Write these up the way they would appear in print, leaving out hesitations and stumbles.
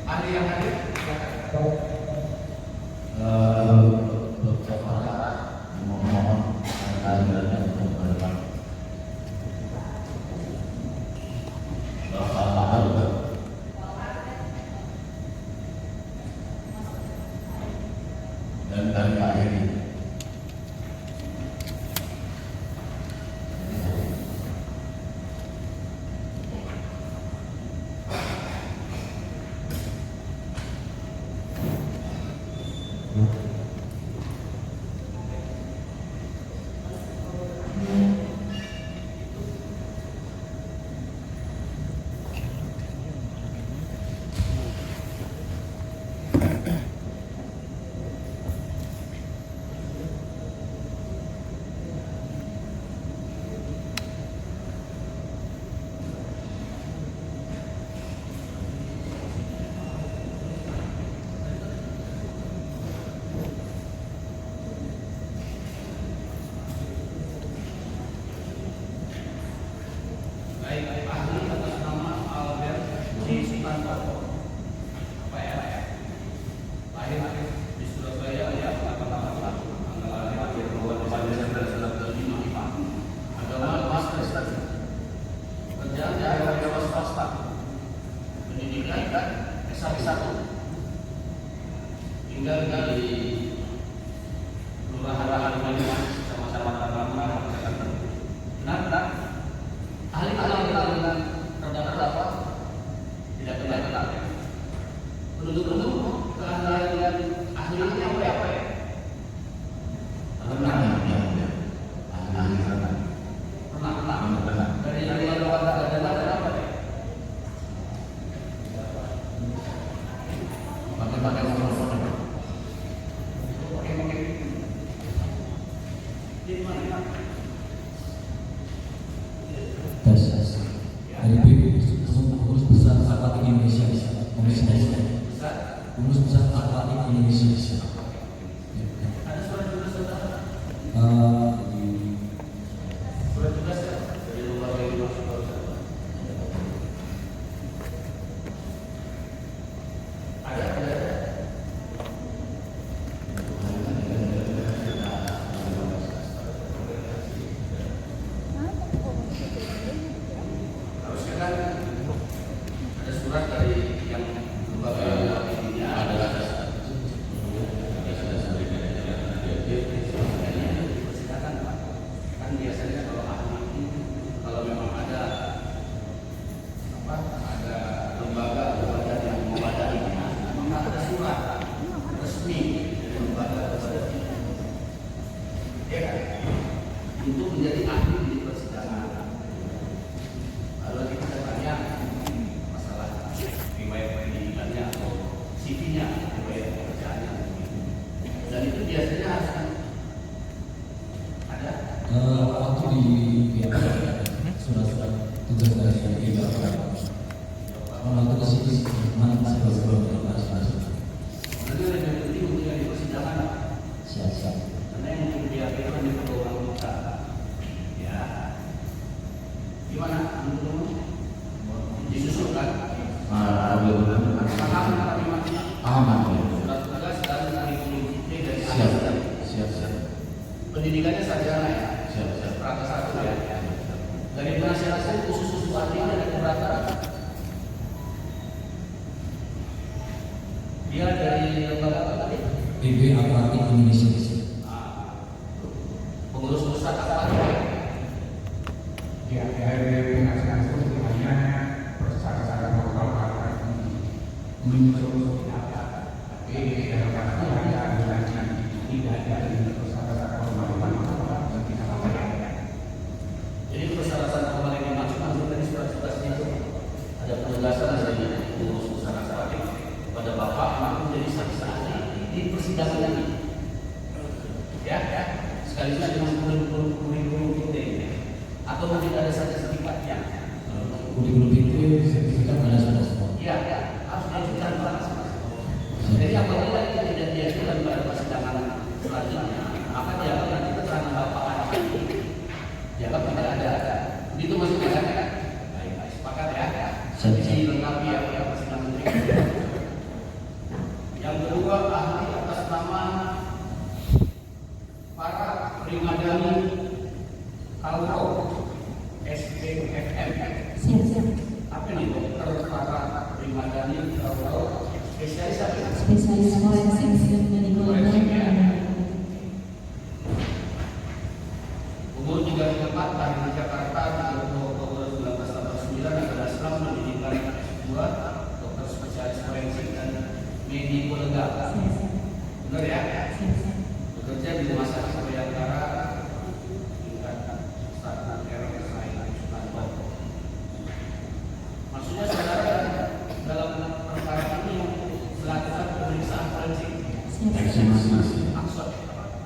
Ahli yang hadir, silakan. Mohon kehadirannya untuk berdepan. Dan dari Pak Heri. Tinggal di kelurahan Banyumas sama-sama Tangerang Jakarta. Benar? Ahli dengan terdaftar apa? Tidak benar. Penduduk keahlian ahlinya apa ya? Pernah. Dari yang ada apa ya? Pakai mikrofon. Pengurus besar Akademik Indonesia, Pengurus besar Akademik Indonesia. Ada surat tugas saudara? Surat tugas ya? Dari luar dari masuk ada. Harusnya kan ada surat dari yang lembaga ininya adalah persilakan Pak. Kan biasanya kalau ahli kalau memang ada lembaga yang mewadainya, memang ada surat resmi dari lembaga kepada kita. Ya kan? Untuk menjadi ahli di persidangan. Lalu kita tanya masalah riwayat pendidikannya atau CV-nya, riwayat pekerjaannya. Dan itu biasanya harus ada. Waktu di surat-surat tugas dari waktu ke situ mana sebelum Nanti ada yang penting untuk yang di persidangan. siap. Karena yang mungkin dia kan di orang kita. Ya. Gimana? Menurutmu? Disusulkan? Aman. Surat tugas dan kurikulum vitae dari ahli. Siap. Pendidikannya sarjana ya? Siap. Rata satu ya? Dari penasihat khusus ahlinya dari rata-rata. Dia dari lembaga apa tadi? PB Akademik Indonesia. Pengurus pusat apa? Ya, dari penasihat itu hanya persyaratan lokal muncul apa, tapi dalam arti ada aturannya tidak ada persyaratan lokal dan tidak apa ya. Jadi persyaratan formal yang dimaksud dari surat tugasnya itu ada penugasan dari pengurus pusat akademik kepada Bapak mampu menjadi saksi ahli di persidangan ini. Ya. Sekaligus dengan kurikulum vitae. Atau mungkin ada saja sertifikatnya. Kurikulum itu sertifikat ada sudah semua. Iya, harus diajukan Pak. Jadi apabila itu tidak diajukan pada persidangan selanjutnya, maka dianggap nanti keterangan Bapak anak ini dianggap tidak ada. Begitu maksudnya kan? Baik, sepakat ya. Jadi dilengkapi ya persidangan berikutnya. Ahmad Dhani, tahu spesialis apa? Spesialis forensik dan medical legal. Umur 34, lahir di Jakarta, 30 Oktober 1989, adalah Islam, pendidikan S2, dokter spesialis forensik dan medical legal. Benar ya? Bekerja di Rumah Sakit Bayangkara, tingkat 1 RSI Sultan. Maksudnya saudara dalam perkara ini melakukan pemeriksaan forensik. Ekshumasi. Maksud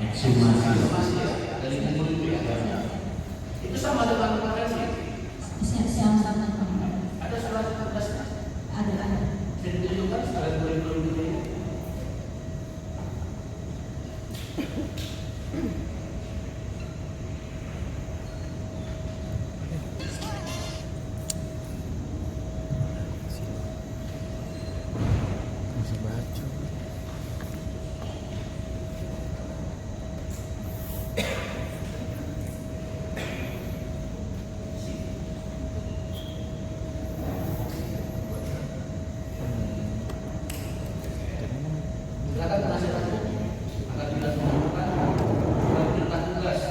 Ekshumasi. ya, dari kubur itu ya. Itu sama dengan forensik. Ada surat tugasnya. Ada. Saya ditunjukkan sekalian kurikulum ini. Silakan penasihat hukum akan tidak menunjukkan perintah tugas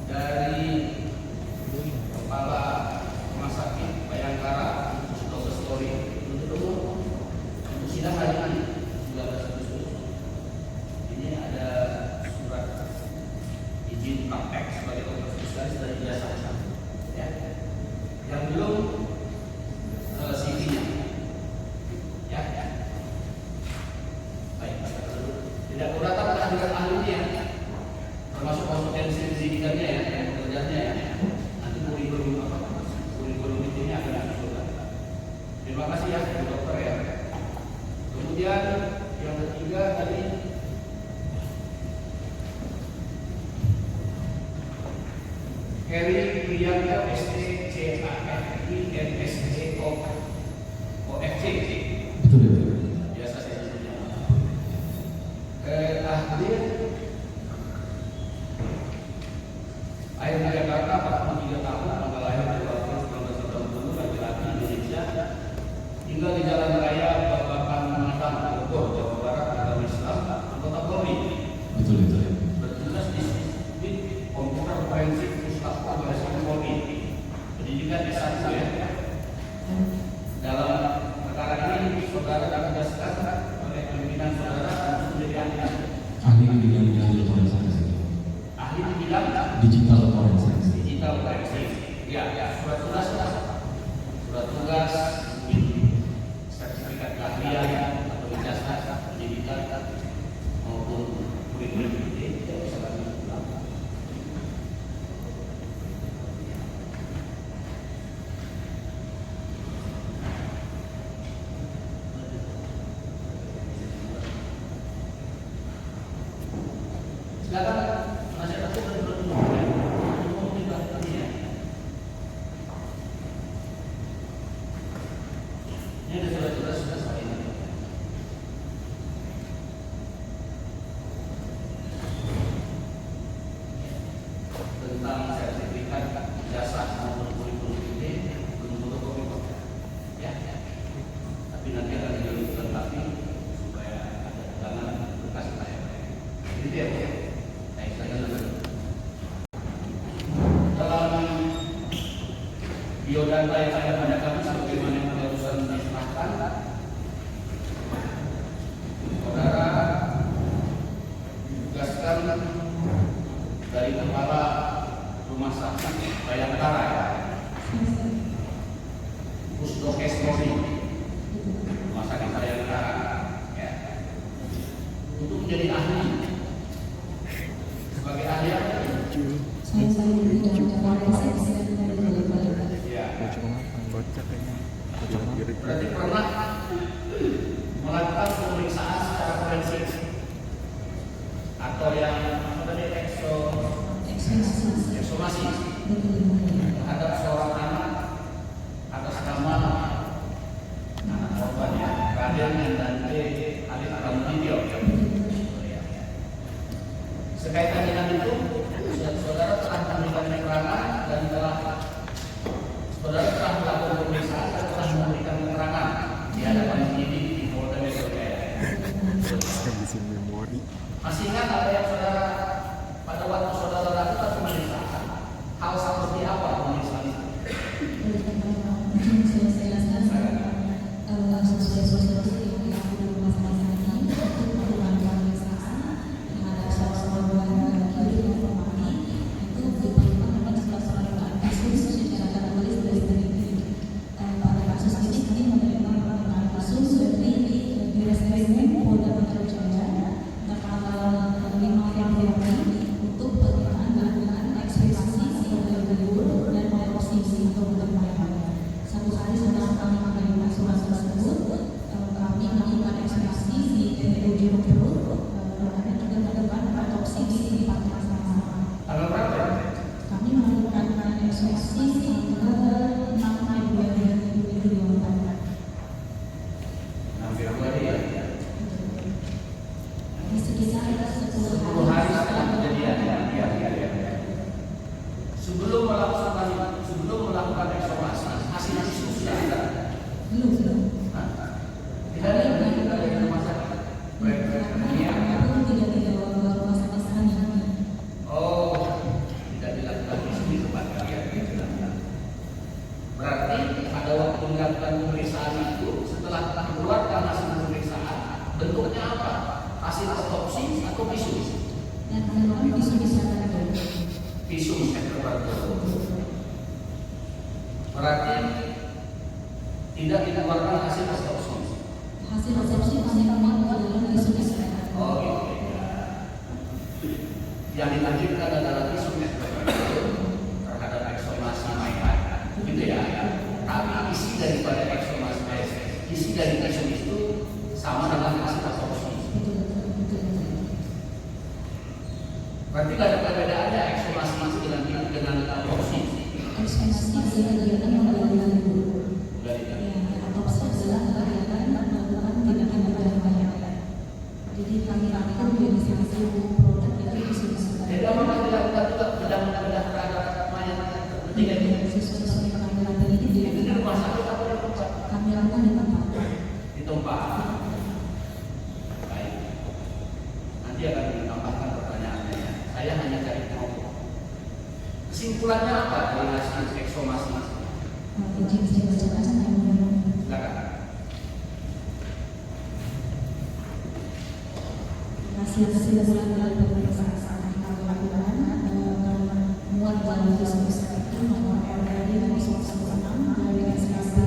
dari Kepala Rumah Sakit Bayangkara Dr. Story untuk sidang hari ini 19 Agustus. Ini ada surat izin praktek sebagai dokter spesialis dari jasa ya. Yang belum CV-nya ya. Baik, tidak keberatan kehadiran ahlinya, termasuk kompetensi pendidikannya ya, pekerjaannya ya. Nanti kurikulum itu akan disusulkan. Terima kasih ya, Bu Dokter ya. Kemudian yang ketiga tadi Heri Priyanka STCAFI NSC OFC. Betul betul. Biasa saya sebutnya. Ahli Air Jakarta 43 tahun, tanggal lahir 2 April 1990, laki-laki Indonesia, tinggal di Jalan Raya Babakan Matang, Bogor, Jawa Barat, agama Islam, anggota Polri. Betul betul. Bertugas di Subdit Komputer Forensik Puslapor Baris Krim Polri. Pendidikan S1 ya. Dalam perkara ini saudara ditugaskan oleh pimpinan saudara untuk menjadi Ahli di bidang digital forensik. ahli di bidang Digital forensik. digital forensik. Ya, surat tugas, sertifikat keahlian atau ijazah pendidikan maupun kurikulum ini tidak bisa kami ulang. Silakan penasihat hukum dan penuntut umum ya. Ini ada surat-surat sudah saya ini. Tentang sertifikat jasa maupun kurikulum ini belum fotokopi kok. Ya. Tapi nanti akan dilengkapi supaya ada tangan bekas saya. Ini dia. Baik, saya dalam biodata yang ada pada kami sebagaimana yang barusan diserahkan, saudara ditugaskan dari Kepala Rumah Sakit Bayangkara ya, Pusdokes Polri, Rumah Sakit Bayangkara ya, untuk menjadi ahli. Sebagai ahli apa? Saya di bidang forensik dan medical legal. Ya. Bocah kayaknya. Berarti pernah melakukan pemeriksaan secara forensik atau yang apa tadi ekshumasi terhadap seorang anak atas nama anak korban ya, Raden Dante Alif Ramudinio. Sekaitan dengan itu, saudara telah memberikan keterangan dan saudara telah melakukan pemeriksaan dan telah memberikan keterangan di masih memori. Masih ingat apa yang saudara pada waktu saudara lakukan pemeriksaan? Hal seperti apa pemeriksaan itu? Mungkin saya jelaskan sesuai sosialisasi yang dilakukan di rumah sakit ini untuk melakukan pemeriksaan terhadap seorang kiri dan pemahami itu diperlukan dengan surat-surat kasus secara tertulis dari penyidik. Pada kasus ini kami menerima laporan kasus dari Reskrim Polda Metro Jaya tanggal 5 Februari untuk permintaan dilakukan ekshumasi atau kubur dan otopsi atau pemeriksaan. Satu hari setelah kami menerima surat tersebut, kami melakukan ekshumasi di TPU Jeruk dan juga melakukan otopsi di tempat yang sama. Tanggal berapa? Kami melakukan ekshumasi tanggal 6 Februari 2024. Hampir 2 hari ya. Di sekitar 10 10 hari hari setelah kejadian ya. Sebelum melakukan ekshumasi, hasil sudah ada. belum. Tidak ada di rumah sakit. Karena aku tidak dibawa ke rumah sakit sana. Oh, tidak dilakukan di tempat kalian gitu. Berarti pada waktu dilakukan pemeriksaan itu, setelah mengeluarkan hasil pemeriksaan, bentuknya apa? Hasil otopsi atau visum? Dan kami bisa ada. Visum berarti tidak dikeluarkan hasil otopsi. Hasil otopsi kami adalah visum kesehatan. Oh gitu ya. Yang dilanjutkan adalah visum terhadap ekshumasi mayat, gitu ya. Tapi isi daripada ekshumasi, isi dari visum itu sama dengan hasil otopsi. Berarti tidak ada perbedaannya ekshumasi itu dengan otopsi. Ekshumasi adalah kegiatan menggali kubur. Dari Otopsi adalah kegiatan melakukan tindakan berbahaya. Jadi kami lakukan dari satu produk dari visum kesehatan. jadi apa yang dilakukan juga bedah terhadap mayat ketiga ini. Sesuai dengan panggilan ini Itu di rumah sakit apa di tempat? kami lakukan di tempat. Di tempat. Baik. Nanti akan ditambahkan pertanyaannya. Saya hanya cari tahu. Kesimpulannya apa dari hasil ekshumasi? Izin saya bacakan yang mulia. Silakan. Hasil kesimpulan dari pemeriksaan yang kami lakukan muat dalam visum kesehatan nomor RRI 016 dari SKP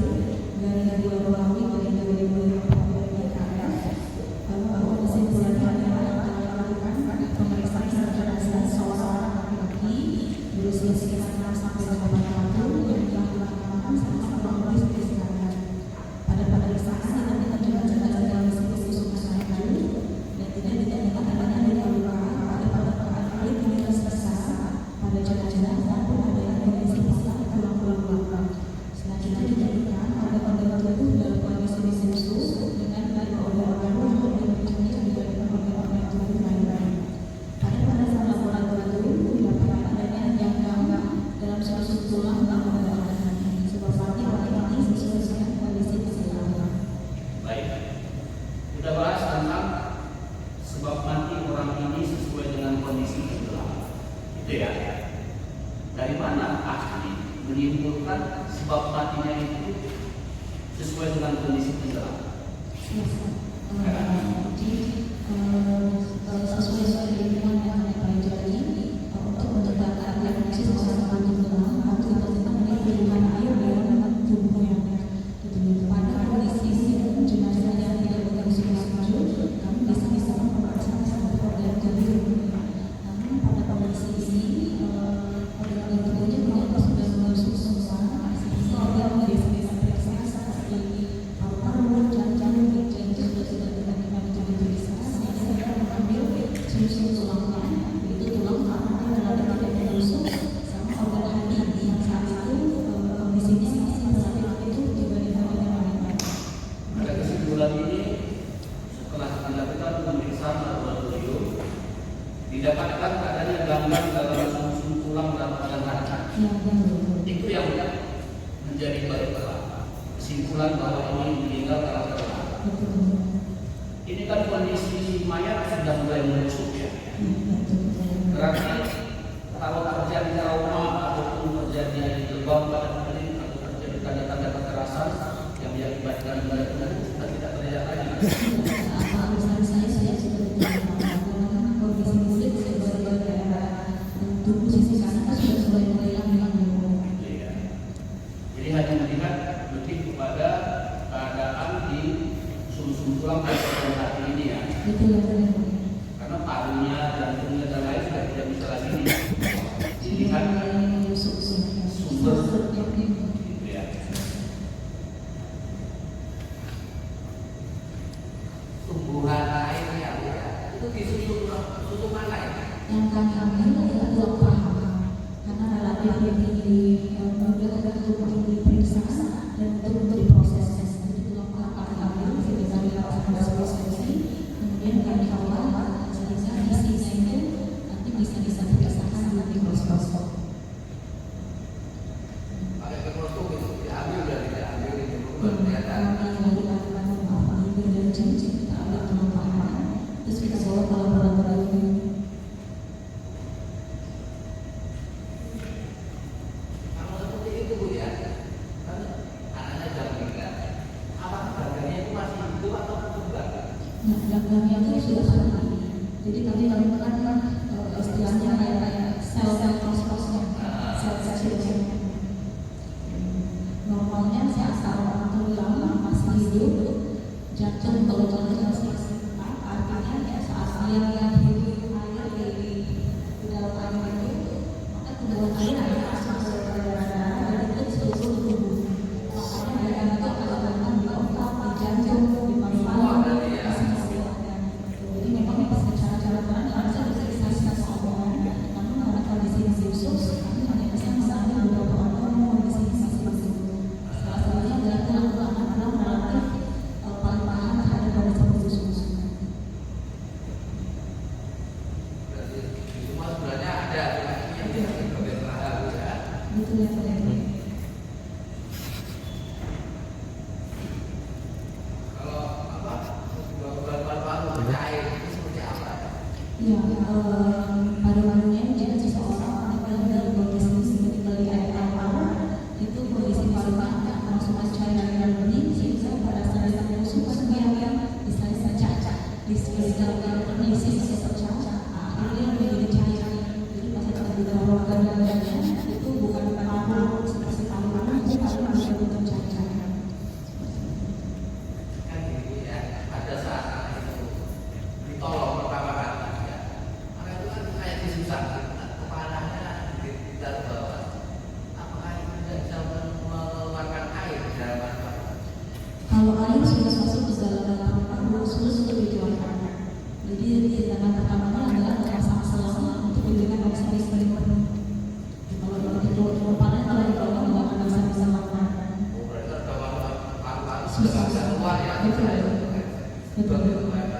dari 2 Romawi dari 2020 bahwa kesimpulan adalah kami lakukan pemeriksaan secara dasar seorang laki-laki berusia sekitar 6 sampai 8 tahun yang telah dilakukan selama kurang lebih 10 bulan. Pada pemeriksaan ditemukan juga kondisi visum kesehatan dan tidak ditemukan adanya luka pada permukaan kulit yang tersisa pada jenazah maupun adanya kondisi patah tulang-tulang belakang. Selanjutnya ditemukan ada organ tubuh dalam kondisi disusut dengan organ-organ yang dipercaya dari organ-organ tubuh lain-lain. Pada saat laboratorium didapatkan adanya janggang dalam susun tulang dan organ sebab mati orang ini sesuai dengan kondisi kesehatan. Baik. Kita bahas tentang sebab mati orang ini sesuai dengan kondisi tenggelam. Itu ya. Dari mana ahli menyimpulkan sebab matinya itu sesuai dengan kondisi tenggelam? Jadi sesuai ilmuwan yang kami pelajari untuk data diagnosis orang mati tenggelam waktu itu kita membutuhkan air dalam tubuhnya. Pada kondisi jenazah yang tidak berkondisi sujud, kami bisa memeriksa sampai organ tubuh. Namun pada kondisi ini organ tubuhnya ternyata sudah menusuk semua, sehingga bisa diperiksa seperti paru-paru, jantung, ginjal itu sudah tidak bisa, sehingga kita mengambil sum-sum tulangnya, itu tulang karena tidak menusuk sama organ hati yang saat itu kondisinya saat itu juga dilakukan. Pada kesimpulan ini, setelah dilakukan pemeriksaan laboratorium, didapatkan adanya gangguan dalam sum-sum tulang dan organ hati. Itu yang menjadi kesimpulan bahwa ini meninggal karena terlambat. Ini kan kondisi mayat sudah mulai membusuk ya. Berarti kalau terjadi trauma ataupun terjadi lebam pada kulit atau terjadi tanda-tanda kekerasan yang diakibatkan oleh tubuh sudah tidak terlihat lagi. Saya sudah mengatakan kondisi kulit sebagai daerah tubuh sisi kanan sudah mulai hilang. Iya. Jadi hanya melihat lebih kepada keadaan di sum-sum tulang pada hati ini ya. Betul. Karena parunya, jantungnya dan lain sudah tidak bisa lagi dilihat sumber gitu ya. Tumbuhan lain yang itu di susu mana ya? Yang kami ambil adalah tulang paha karena relatif lebih mudah untuk diperiksa dan untuk diproses. Jadi tulang paha kami ambil ketika dilakukan prosesi, kemudian kami olah sehingga isinya itu nanti bisa diperiksakan di mikroskop. Pakai mikroskop itu diambil dari diambil itu Kami kelihatan. lakukan ambil dari janji kita ambil tulang paha, terus kita bawa ke laboratorium. Kalau seperti itu Bu ya, kan anaknya jam 3. Apakah badannya itu masih hidup atau enggak? Nah, gangguannya itu sudah mati. Jadi kami lakukan istilahnya kayak sel-sel prosesnya, sel-sel hidupnya. Normalnya saat tulang masih hidup, jantung kalau jantung masih aktif, artinya ya saat dia hidup air di dalam air itu, maka kemudian air akan masuk ke darah dan itu seluruh tubuh. Makanya mereka itu akan dilakukan di otak, di jantung, di paru-paru, di jadi memang bisa cara-cara yang bisa bisa ngomong, namun karena kondisi khusus, kami hanya bisa misalnya beberapa orang kondisi khusus. Salah satunya adalah tulang relatif paling tahan terhadap kondisi khusus. Berarti semua sebenarnya ada yang tidak terlalu ya. Betul ya Pak. Kalau apa? Baru-baru cair itu seperti apa? Ya, paru-parunya jika seseorang meninggal dalam kondisi meninggal di air itu kondisi paru-parunya akan masukkan cairan yang bening sehingga pada saat kita memusukkan yang misalnya cacat di sekitar kondisi pecah, akhirnya menjadi cair. Jadi pas kita ditawarkan dananya itu bukan paru seperti paru-paru, tapi paru bisa bukan cacat. Kan gitu ya. Ada saat itu ditolong pertama kali ya. Maka itu kan kayak disusah kepalanya ditaruh bawah. Apakah itu tidak bisa mengeluarkan air di dalam paru? Kalau air sudah masuk ke dalam paru-paru, sulit untuk dikeluarkan. Jadi tindakan pertamanya adalah memasang selang untuk diberikan oksigen penuh. Kalau di panen kalau di bawah nggak akan bisa melakukan. Oh, berarti ada paru-paru sudah bisa keluar ya. Betul. Betul.